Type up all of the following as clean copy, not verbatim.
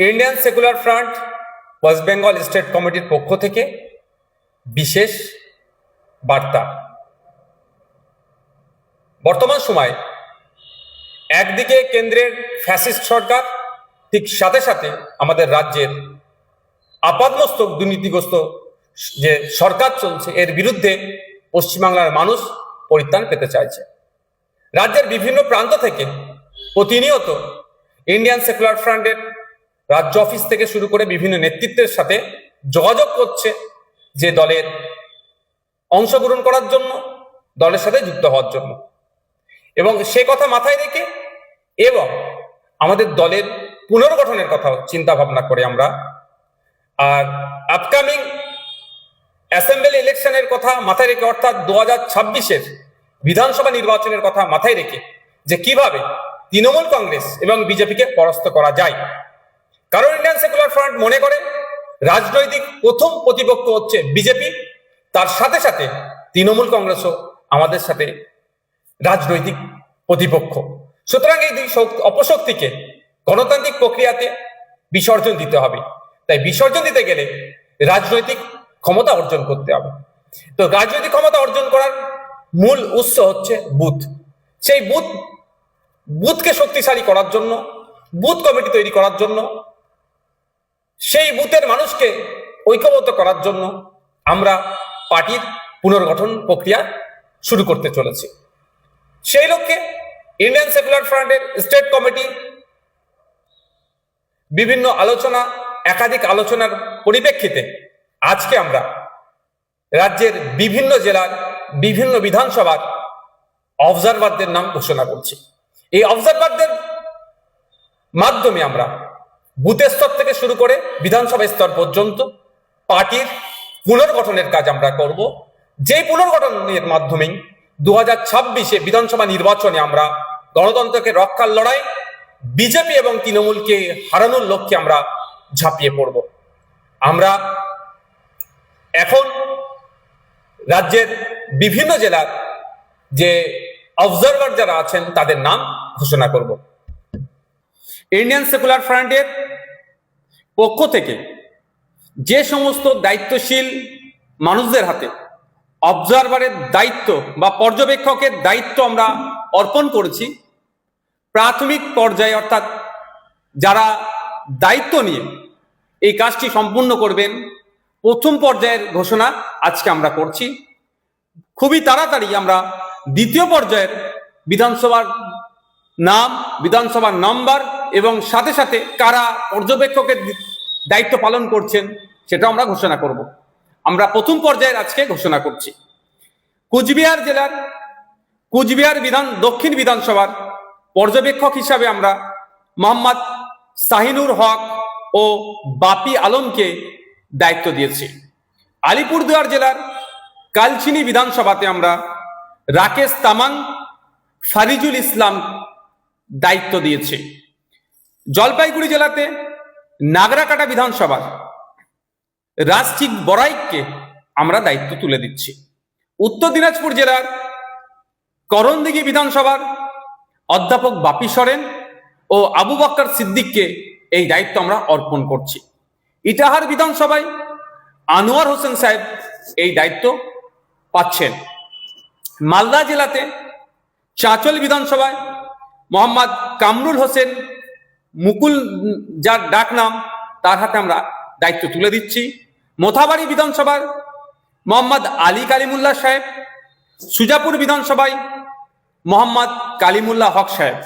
Indian secular front West Bengal state কমিটির পক্ষ থেকে বিশেষ বার্তা। বর্তমান সময়ে একদিকে কেন্দ্রের ফ্যাসিস্ট সরকার, ঠিক সাথে সাথে আমাদের রাজ্যের আপাদমস্তক দুর্নীতিগ্রস্ত যে সরকার চলছে, এর বিরুদ্ধে পশ্চিমবাংলার মানুষ পরিত্রাণ পেতে চাইছে। রাজ্যের বিভিন্ন প্রান্ত থেকে প্রতিনিয়ত ইন্ডিয়ান সেকুলার ফ্রন্টের রাজ্য অফিস থেকে শুরু করে বিভিন্ন নেতৃত্বের সাথে যোগাযোগ করছে যে দলের অংশগ্রহণ করার জন্য, দলের সাথে যুক্ত হওয়ার জন্য, এবং সে কথা মাথায় রেখে এবং আমাদের দলের পুনর্গঠনের কথা চিন্তা ভাবনা করে আমরা আর আপকামিং অ্যাসেম্বলি ইলেকশনের কথা মাথায় রেখে, অর্থাৎ 2026-এর বিধানসভা নির্বাচনের কথা মাথায় রেখে যে কিভাবে তৃণমূল কংগ্রেস এবং বিজেপিকে পরাস্ত করা যায়। কারণ ইন্ডিয়ান সেকুলার ফ্রন্ট মনে করে রাজনৈতিক প্রথম প্রতিপক্ষ হচ্ছে বিজেপি, তার সাথে সাথে তৃণমূল কংগ্রেসও আমাদের সাথে রাজনৈতিক প্রতিপক্ষ। সুতরাং এই দুই অপশক্তিকে গণতান্ত্রিক প্রক্রিয়াতে বিসর্জন দিতে হবে। তাই বিসর্জন দিতে গেলে রাজনৈতিক ক্ষমতা অর্জন করতে হবে। তো রাজনৈতিক ক্ষমতা অর্জন করার মূল উৎস হচ্ছে বুথ। সেই বুথকে শক্তিশালী করার জন্য, বুথ কমিটি তৈরি করার জন্য, সেই বুথের মানুষকে ঐক্যবদ্ধ করার জন্য আমরা পার্টির পুনর্গঠন প্রক্রিয়া শুরু করতে চলেছি। সেই লক্ষ্যে ইন্ডিয়ান সেকুলার ফ্রন্টের স্টেট কমিটি বিভিন্ন আলোচনা, একাধিক আলোচনার পরিপ্রেক্ষিতে আজকে আমরা রাজ্যের বিভিন্ন জেলার বিভিন্ন বিধানসভার অবজারভারদের নাম ঘোষণা করছি। এই অবজারভারদের মাধ্যমে আমরা বুথের স্তর থেকে শুরু করে বিধানসভা স্তর পর্যন্ত পার্টির পুনর্গঠনের কাজ আমরা করব। যে পুনর্গঠনের মাধ্যমে 2026-এ বিধানসভা নির্বাচনে আমরা গণতন্ত্রকে রক্ষার লড়াই, বিজেপি এবং তৃণমূলকে হারানোর লক্ষ্যে আমরা ঝাঁপিয়ে পড়ব। আমরা এখন রাজ্যের বিভিন্ন জেলার যে অবজারভার যারা আছেন তাদের নাম ঘোষণা করব। ইন্ডিয়ান সেকুলার ফ্রন্টের পক্ষ থেকে যে সমস্ত দায়িত্বশীল মানুষদের হাতে অবজারভারের দায়িত্ব বা পর্যবেক্ষকের দায়িত্ব আমরা অর্পণ করেছি, প্রাথমিক পর্যায়ে অর্থাৎ যারা দায়িত্ব নিয়ে এই কাজটি সম্পূর্ণ করবেন, প্রথম পর্যায়ের ঘোষণা আজকে আমরা করছি। খুবই তাড়াতাড়ি আমরা দ্বিতীয় পর্যায়ের বিধানসভার নাম, বিধানসভার নাম্বার এবং সাথে সাথে কারা পর্যবেক্ষকের দায়িত্ব পালন করছেন সেটা আমরা ঘোষণা করব। আমরা প্রথম পর্যায়ের আজকে ঘোষণা করছি। কুচবিহার জেলার কুচবিহার দক্ষিণ বিধানসভার পর্যবেক্ষক হিসাবে আমরা মোহাম্মদ শাহিনুর হক ও বাপি আলমকে দায়িত্ব দিয়েছি। আলিপুরদুয়ার জেলার কালচিনি বিধানসভাতে আমরা রাকেশ তামাং, ফারিজুল ইসলাম দায়িত্ব দিয়েছি। জলপাইগুড়ি জেলাতে নাগরাকাটা বিধানসভার রাজচিক বড়াইককে আমরা দায়িত্ব তুলে দিচ্ছি। উত্তর দিনাজপুর জেলার করণদিঘি বিধানসভার অধ্যাপক বাপি সরেন ও আবু বক্কর সিদ্দিককে এই দায়িত্ব আমরা অর্পণ করছি। ইটাহার বিধানসভায় আনোয়ার হোসেন সাহেব এই দায়িত্ব পাচ্ছেন। মালদা জেলাতে চাঁচল বিধানসভায় মোহাম্মদ কামরুল হোসেন মুকুল, যার ডাক নাম, তার হাতে আমরা দায়িত্ব তুলে দিচ্ছি। মোথাবাড়ি বিধানসভার মোহাম্মদ আলী কালিমুল্লাহ সাহেব, সুজাপুর বিধানসভায় মোহাম্মদ কালিমুল্লাহ হক সাহেব।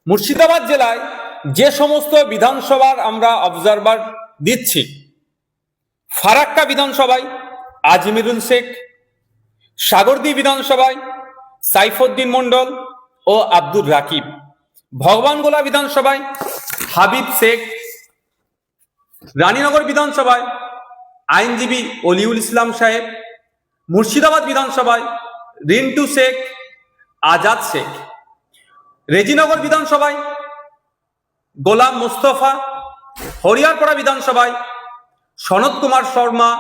মুর্শিদাবাদ জেলায় যে সমস্ত বিধানসভার আমরা অবজারভার দিচ্ছি, ফারাক্কা বিধানসভায় আজমিরুল শেখ, সাগরদী বিধানসভায় সাইফুদ্দিন মন্ডল ও আব্দুর রাকিব, ভগবানগোলা বিধানসভায় হাবিব শেখ, রানীনগর বিধানসভায় আইনজীবী অলিউল ইসলাম সাহেব, মুর্শিদাবাদ বিধানসভায় রিন্টু শেখ, আজাদ শেখ, রেজিনগর বিধানসভায় গোলাম মুস্তফা, হরিয়ারপাড়া বিধানসভায় সনৎ কুমার শর্মা,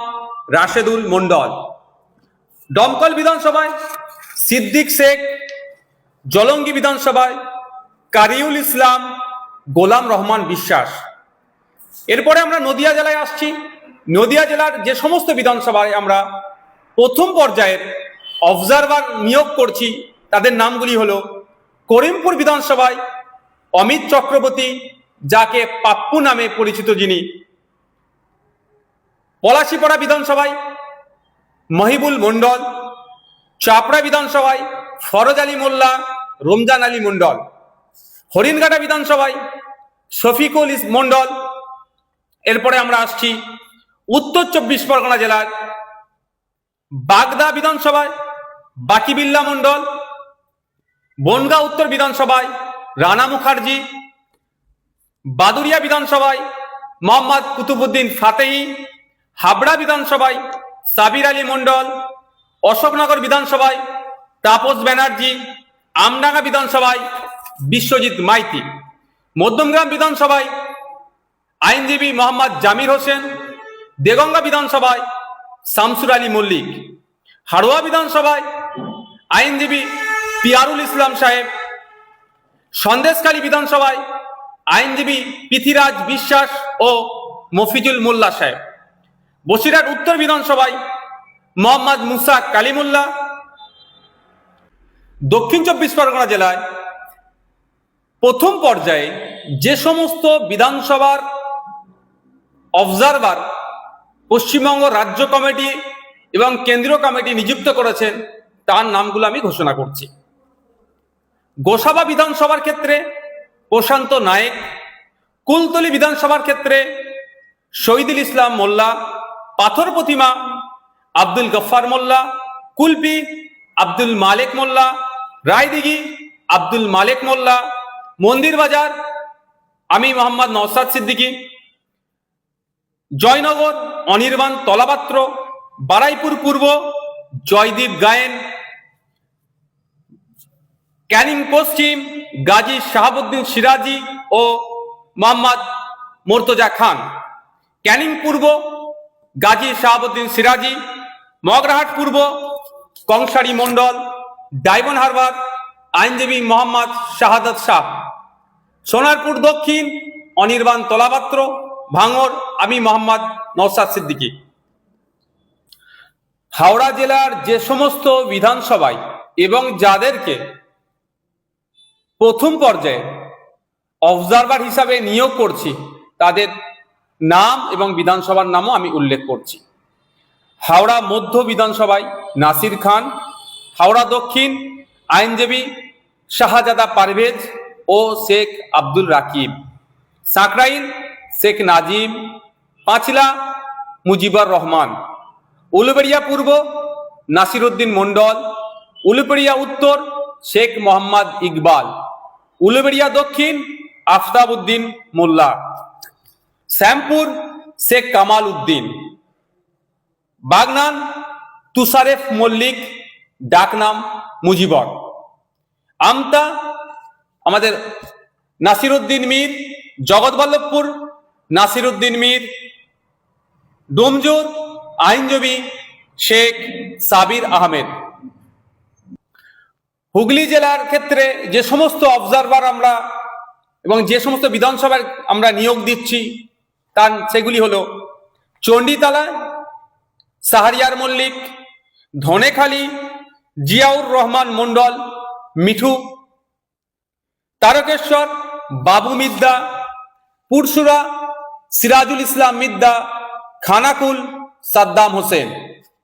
রাশেদুল মন্ডল, দমকল বিধানসভায় সিদ্দিক শেখ, জলঙ্গি বিধানসভায় কারিউল ইসলাম, গোলাম রহমান বিশ্বাস, এরপরে আমরা নদিয়া জেলায় আসছি। নদিয়া জেলার যে সমস্ত বিধানসভায় আমরা প্রথম পর্যায়ের অবজারভার নিয়োগ করছি তাদের নামগুলি হলো: করিমপুর বিধানসভায় অমিত চক্রবর্তী, যাকে পাপ্পু নামে পরিচিত যিনি; পলাশিপাড়া বিধানসভায় মহিবুল মণ্ডল; চাপড়া বিধানসভায় ফরজ আলী মোল্লা, রমজান আলী মণ্ডল; হরিণঘাটা বিধানসভায় শফিকুল মণ্ডল। এরপরে আমরা আসছি উত্তর 24 পরগনা জেলার বাগদা বিধানসভায় বাকিবিল্লা মণ্ডল; বনগাঁ উত্তর বিধানসভায় রানা মুখার্জি; বাদুরিয়া বিধানসভায় মোহাম্মদ কুতুবুদ্দিন ফাতেহি; হাবড়া বিধানসভায় সাবির আলী মণ্ডল; অশোকনগর বিধানসভায় তাপস ব্যানার্জি; আমডাঙ্গা বিধানসভায় বিশ্বজিৎ মাইতি; মধ্যমগ্রাম বিধানসভায় আইনজীবী মোহাম্মদ জামির হোসেন; দেগঙ্গা বিধানসভায় শামসুর আলী মল্লিক; হাড়োয়া বিধানসভায় আইনজীবী পিয়ারুল ইসলাম সাহেব; সন্দেশখালী বিধানসভায় আইনজীবী পৃথিরাজ বিশ্বাস ও মফিজুল মোল্লা সাহেব; বসিরহাট উত্তর বিধানসভায় মোহাম্মদ মুসা কালিমুল্লাহ। দক্ষিণ 24 পরগনা জেলায় প্রথম পর্যায়ে যে সমস্ত বিধানসভার অবজারভার পশ্চিমবঙ্গ রাজ্য কমিটি এবং কেন্দ্রীয় কমিটি নিযুক্ত করেছেন তার নামগুলো আমি ঘোষণা করছি। গোসাবা বিধানসভার ক্ষেত্রে প্রশান্ত নায়েক; কুলতলি বিধানসভার ক্ষেত্রে শহীদুল ইসলাম মোল্লা; পাথর প্রতিমা আব্দুল গফফার মোল্লা; কুলপি আব্দুল মালেক মোল্লা; রায়দিঘি আব্দুল মালেক মোল্লা; মন্দির বাজার আমি মোহাম্মদ নওসাদ সিদ্দিকী; জয়নগর অনির্বাণ তলাপাত্র; বারাইপুর পূর্ব জয়দীপ গায়েন; ক্যানিং পশ্চিম গাজী শাহাবুদ্দিন সিরাজি ও মোহাম্মদ মোর্তজা খান; ক্যানিং পূর্ব গাজী শাহাবুদ্দিন সিরাজি; মগরাহাট পূর্ব কংসারী মণ্ডল; ডায়মন্ড হারবার আইনজীবী মোহাম্মদ শাহাদাত শাহ; সোনারপুর দক্ষিণ অনির্বাণ তলাপাত্র; ভাঙড় আমি মোহাম্মদ নওসাদ সিদ্দিকী। হাওড়া জেলার যে সমস্ত বিধানসভায় এবং যাদেরকে প্রথম পর্যায়ে অবজারভার হিসাবে নিয়োগ করছি তাদের নাম এবং বিধানসভার নামও আমি উল্লেখ করছি। হাওড়া মধ্য বিধানসভায় নাসির খান; হাওড়া দক্ষিণ আইনজীবী শাহজাদা পারভেজ ও শেখ আব্দুল রাকিব; সাঁকরাইল শেখ নাজিম; পাঁচলা মুজিবুর রহমান; উলুবেড়িয়া পূর্ব নাসিরউদ্দিন মণ্ডল; উলুবেড়িয়া উত্তর শেখ মোহাম্মদ ইকবাল; উলুবেড়িয়া দক্ষিণ আফতাব উদ্দিন মোল্লা; শ্যামপুর শেখ কামাল উদ্দিন; বাগনান তুষারেফ মল্লিক ডাকনাম মুজিবর; আমতা আমাদের নাসিরউদ্দিন মীর; জগৎবল্লভপুর নাসিরউদ্দিন মীর; ডোমজুর আইনজীবী শেখ সাবির আহমেদ। হুগলি জেলার ক্ষেত্রে যে সমস্ত অবজারভার আমরা এবং যে সমস্ত বিধানসভায় আমরা নিয়োগ দিচ্ছি তার সেগুলি হলো: চণ্ডীতলা শাহরিয়ার মল্লিক; ধনেখালি জিয়াউর রহমান মণ্ডল মিঠু; তারকেশ্বর বাবু মিদ্দা; পুরসুরা সিরাজুল ইসলাম মিদ্দা; খানাকুল সাদ্দাম হোসেন।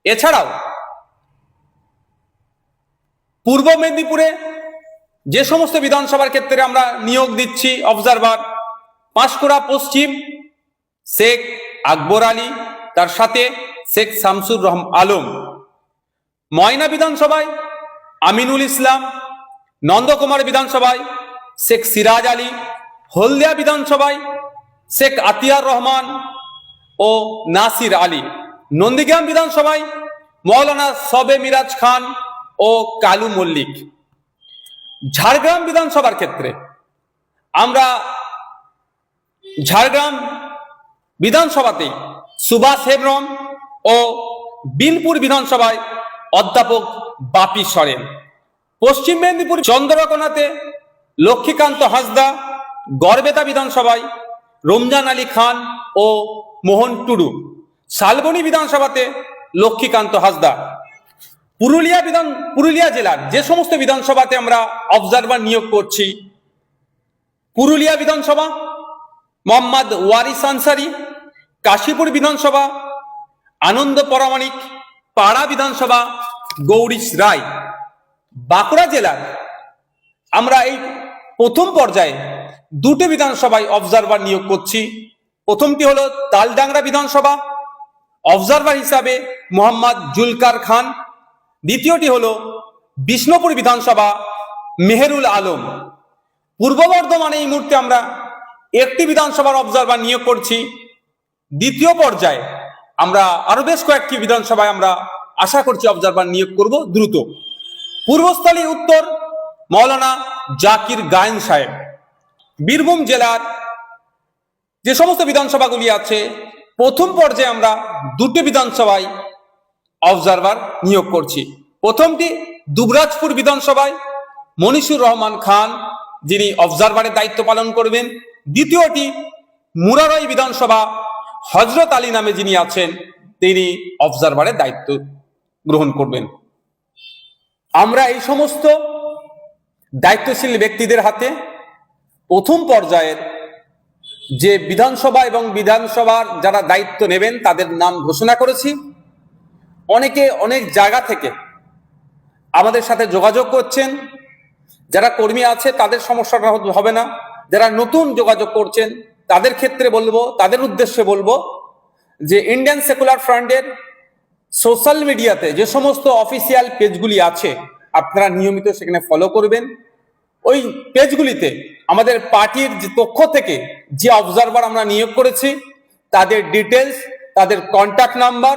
এছাড়াও পূর্ব মেদিনীপুরে যে সমস্ত বিধানসভার ক্ষেত্রে আমরা নিয়োগ দিচ্ছি অবজারভার: পাঁশকুড়া পশ্চিম শেখ আকবর আলী, তার সাথে শেখ শামসুর আলম; ময়না বিধানসভায় আমিনুল ইসলাম; নন্দকুমার বিধানসভায় শেখ সিরাজ আলী; হলদিয়া বিধানসভায় শেখ আতিয়ার রহমান ও নাসির আলী; নন্দীগ্রাম বিধানসভায় মৌলানা সবে মিরাজ খান ও কালু মল্লিক। ঝাড়গ্রাম বিধানসভার ক্ষেত্রে আমরা ঝাড়গ্রাম বিধানসভাতে সুভাষ হেমব্রম ও বিনপুর বিধানসভায় অধ্যাপক বাপি সরেন; পশ্চিম মেদিনীপুর চন্দ্রকোনাতে লক্ষ্মীকান্ত হাঁসদা; গড়বেতা বিধানসভায় রমজান আলী খান ও মোহন টুডু। শালবনী বিধানসভাতে লক্ষ্মীকান্ত হাসদা। পুরুলিয়া জেলার যে সমস্ত বিধানসভাতে আমরা অবজারভার নিয়োগ করছি, পুরুলিয়া বিধানসভা মোহাম্মদ ওয়ারিস আনসারি, কাশীপুর বিধানসভা আনন্দ পরামানিক, পাড়া বিধানসভা গৌরীশ রায়। বাঁকুড়া জেলার আমরা এই প্রথম পর্যায়ে দুটো বিধানসভায় অবজারভার নিয়োগ করছি। প্রথমটি হলো তালডাংরা বিধানসভা, অবজারভার হিসাবে মোহাম্মদ জুলকার খান। দ্বিতীয়টি হলো বিষ্ণুপুর বিধানসভা, মেহেরুল আলম। পূর্ব বর্ধমানে এই মুহূর্তে আমরা একটি বিধানসভার অবজারভার নিয়োগ করছি। দ্বিতীয় পর্যায়ে আমরা আরো বেশ কয়েকটি বিধানসভায় আমরা আশা করছি অবজারভার নিয়োগ করব দ্রুত। পূর্বস্থলী উত্তর মৌলানা জাকির গায়েন সাহেব। বীরভূম জেলার যে সমস্ত বিধানসভাগুলি আছে, প্রথম পর্যায়ে আমরা দুটো বিধানসভায় অবজারভার নিয়োগ করছি। প্রথমটি দুবরাজপুর বিধানসভায় মনিসুর রহমান খান, যিনি অবজারভারের দায়িত্ব পালন করবেন। দ্বিতীয়টি মুরারই বিধানসভা, হজরত আলী নামে যিনি আছেন তিনি অবজারভারের দায়িত্ব গ্রহণ করবেন। আমরা এই সমস্ত দায়িত্বশীল ব্যক্তিদের হাতে প্রথম পর্যায়ের যে বিধানসভা এবং বিধানসভার যারা দায়িত্ব নেবেন তাদের নাম ঘোষণা করেছি। অনেকে অনেক জায়গা থেকে আমাদের সাথে যোগাযোগ করছেন। যারা কর্মী আছে তাদের সমস্যাটা হবে না, যারা নতুন যোগাযোগ করছেন তাদের ক্ষেত্রে বলবো, তাদের উদ্দেশ্যে বলবো যে ইন্ডিয়ান সেকুলার ফ্রন্টের সোশ্যাল মিডিয়াতে যে সমস্ত অফিসিয়াল পেজগুলি আছে আপনারা নিয়মিত সেখানে ফলো করবেন। ওই পেজগুলিতে আমাদের পার্টির যে পক্ষ থেকে যে অবজারভার আমরা নিয়োগ করেছি তাদের ডিটেলস, তাদের কন্ট্যাক্ট নাম্বার,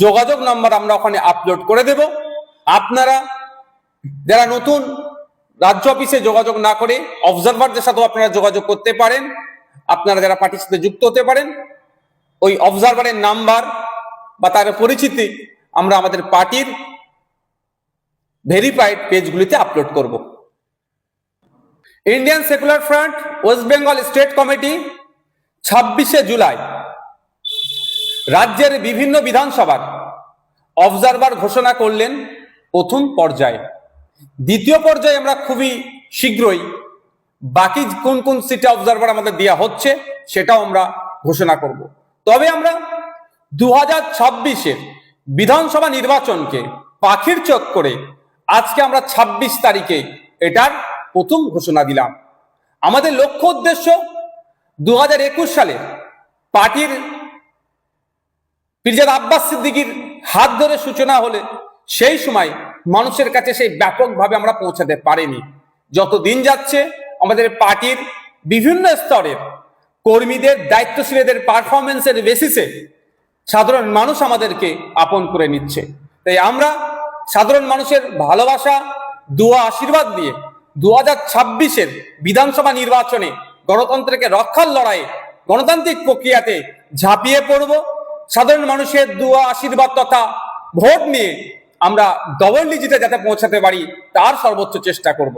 যোগাযোগ নাম্বার আমরা ওখানে আপলোড করে দেব। আপনারা যারা নতুন রাজ্য অফিসে যোগাযোগ না করে অবজারভারদের সাথেও আপনারা যোগাযোগ করতে পারেন। আপনারা যারা পার্টির সাথে যুক্ত হতে পারেন, ওই অবজারভারের নাম্বার বা তার পরিচিতি আমরা আমাদের পার্টির ভেরিফাইড পেজগুলিতে আপলোড করব। Indian secular front West Bengal state committee 26শে জুলাই রাজ্যের বিভিন্ন বিধানসভার অবজারভার ঘোষণা করলেন প্রথম পর্যায়ে। দ্বিতীয় পর্যায়ে আমরা খুবই শীঘ্রই বাকি কোন কোন সিটে অবজারভার আমাদের দেওয়া হচ্ছে সেটাও আমরা ঘোষণা করব। তবে আমরা 2026-এর বিধানসভা নির্বাচনকে পাখির চোখ করে আজকে আমরা 26 তারিখে এটার প্রথম ঘোষণা দিলাম। আমাদের লক্ষ্য উদ্দেশ্য 2021 সালে পার্টির পিরজাদা আব্বাস সিদ্দিকীর হাত ধরে সূচনা হলে সেই সময় মানুষের কাছে সেই ব্যাপকভাবে আমরা পৌঁছাতে পারিনি। যত দিন যাচ্ছে আমাদের পার্টির বিভিন্ন স্তরের কর্মীদের, দায়িত্বশীলদের পারফরমেন্সের বেসিসে সাধারণ মানুষ আমাদেরকে আপন করে নিচ্ছে। তাই আমরা সাধারণ মানুষের ভালোবাসা, দোয়া, আশীর্বাদ দিয়ে 2026-এর বিধানসভা নির্বাচনে গণতন্ত্রকে রক্ষার লড়াইয়ে, গণতান্ত্রিক প্রক্রিয়াতে ঝাঁপিয়ে পড়ব। সাধারণ মানুষের দোয়া, আশীর্বাদ তথা ভোট নিয়ে আমরা ডবল ডিজিটে যাতে পৌঁছাতে পারি তার সর্বোচ্চ চেষ্টা করব।